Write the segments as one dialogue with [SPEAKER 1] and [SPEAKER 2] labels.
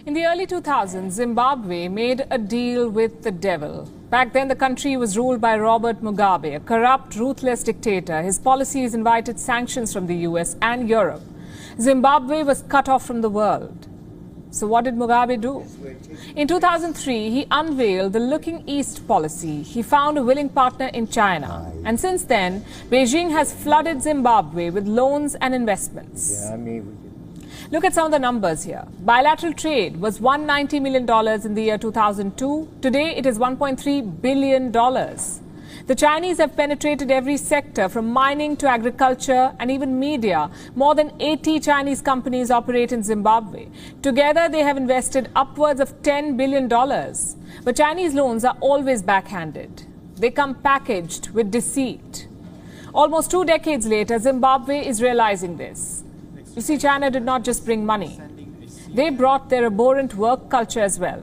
[SPEAKER 1] In the early 2000s, Zimbabwe made a deal with the devil. Back then, the country was ruled by Robert Mugabe, a corrupt, ruthless dictator. His policies invited sanctions from the US and Europe. Zimbabwe was cut off from the world. So what did Mugabe do? In 2003, he unveiled the Looking East policy. He found a willing partner in China. And since then, Beijing has flooded Zimbabwe with loans and investments. Look at some of the numbers here. Bilateral trade was $190 million in the year 2002. Today, it is $1.3 billion. The Chinese have penetrated every sector from mining to agriculture and even media. More than 80 Chinese companies operate in Zimbabwe. Together, they have invested upwards of $10 billion. But Chinese loans are always backhanded. They come packaged with deceit. Almost 2 decades later, Zimbabwe is realizing this. You see, China did not just bring money. They brought their abhorrent work culture as well.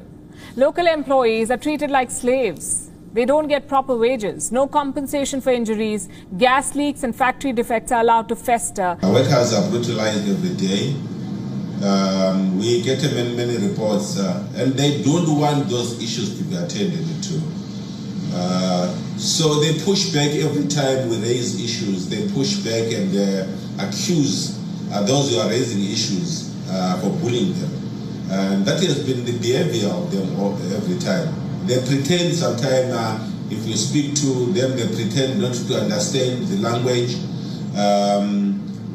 [SPEAKER 1] Local employees are treated like slaves. They don't get proper wages, no compensation for injuries. Gas leaks and factory defects are allowed to fester.
[SPEAKER 2] Workers are brutalized every day. We get many reports, and they don't want those issues to be attended to. So they push back every time we raise issues. They push back and accuse those who are raising issues for bullying them. And that has been the behavior of them every time. They pretend sometimes, if you speak to them, they pretend not to understand the language.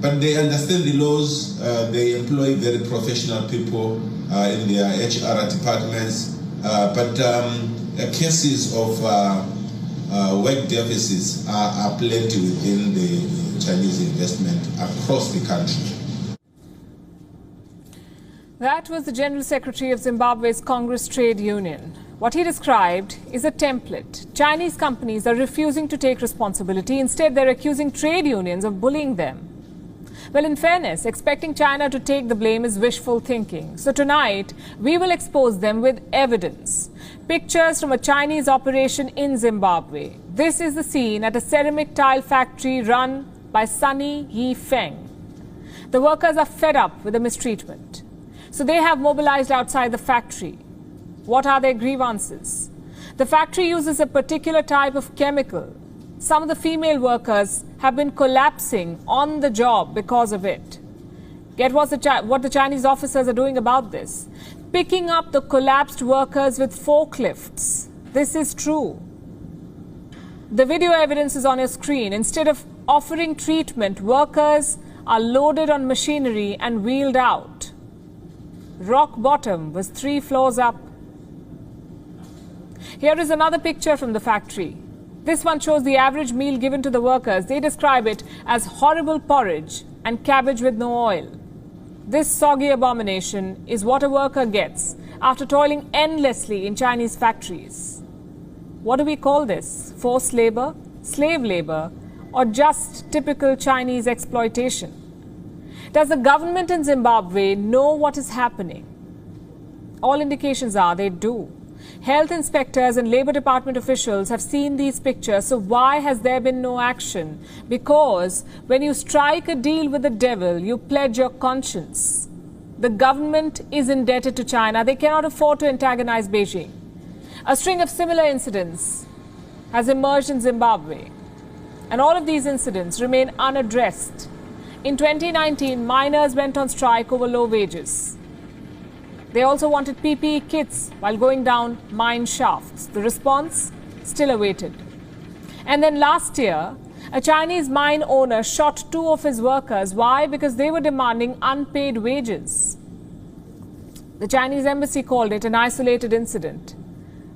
[SPEAKER 2] But they understand the laws. They employ very professional people in their HR departments. But cases of work deficits are plenty within the Chinese investment across the country.
[SPEAKER 1] That was the General Secretary of Zimbabwe's Congress Trade Union. What he described is a template. Chinese companies are refusing to take responsibility. Instead, they're accusing trade unions of bullying them. Well, in fairness, expecting China to take the blame is wishful thinking. So tonight, we will expose them with evidence. Pictures from a Chinese operation in Zimbabwe. This is the scene at a ceramic tile factory run by Sunny Yi Feng. The workers are fed up with the mistreatment. So they have mobilized outside the factory. What are their grievances? The factory uses a particular type of chemical. Some of the female workers have been collapsing on the job because of it. Get what the Chinese officers are doing about this. Picking up the collapsed workers with forklifts. This is true. The video evidence is on your screen. Instead of offering treatment, workers are loaded on machinery and wheeled out. Rock bottom was 3 floors up. Here is another picture from the factory. This one shows the average meal given to the workers. They describe it as horrible porridge and cabbage with no oil. This soggy abomination is what a worker gets after toiling endlessly in Chinese factories. What do we call this? Forced labor, slave labor, or just typical Chinese exploitation? Does the government in Zimbabwe know what is happening? All indications are they do. Health inspectors and Labour Department officials have seen these pictures, so why has there been no action? Because when you strike a deal with the devil, you pledge your conscience. The government is indebted to China. They cannot afford to antagonize Beijing. A string of similar incidents has emerged in Zimbabwe, and all of these incidents remain unaddressed. In 2019, miners went on strike over low wages. They also wanted PPE kits while going down mine shafts. The response still awaited. And then last year, a Chinese mine owner shot 2 of his workers. Why? Because they were demanding unpaid wages. The Chinese embassy called it an isolated incident.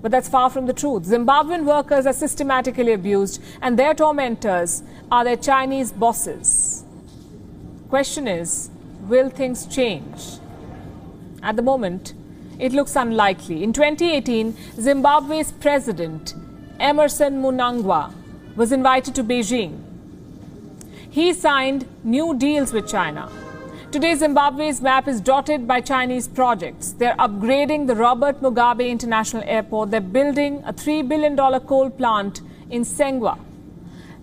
[SPEAKER 1] But that's far from the truth. Zimbabwean workers are systematically abused, and their tormentors are their Chinese bosses. Question is, will things change? At the moment, it looks unlikely. In 2018, Zimbabwe's president, Emmerson Mnangagwa, was invited to Beijing. He signed new deals with China. Today, Zimbabwe's map is dotted by Chinese projects. They're upgrading the Robert Mugabe International Airport. They're building a $3 billion coal plant in Sengwa.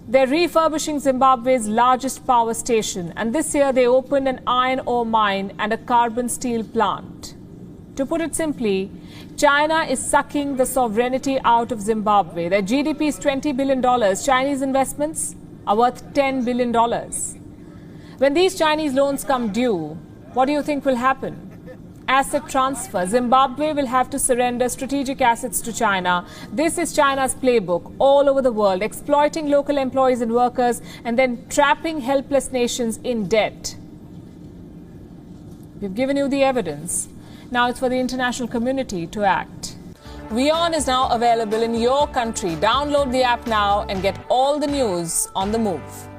[SPEAKER 1] They're refurbishing Zimbabwe's largest power station, and this year they opened an iron ore mine and a carbon steel plant. To put it simply, China is sucking the sovereignty out of Zimbabwe. Their GDP is $20 billion. Chinese investments are worth $10 billion. When these Chinese loans come due, what do you think will happen? Asset transfer. Zimbabwe will have to surrender strategic assets to China. This is China's playbook all over the world, exploiting local employees and workers and then trapping helpless nations in debt. We've given you the evidence. Now it's for the international community to act. WION is now available in your country. Download the app now and get all the news on the move.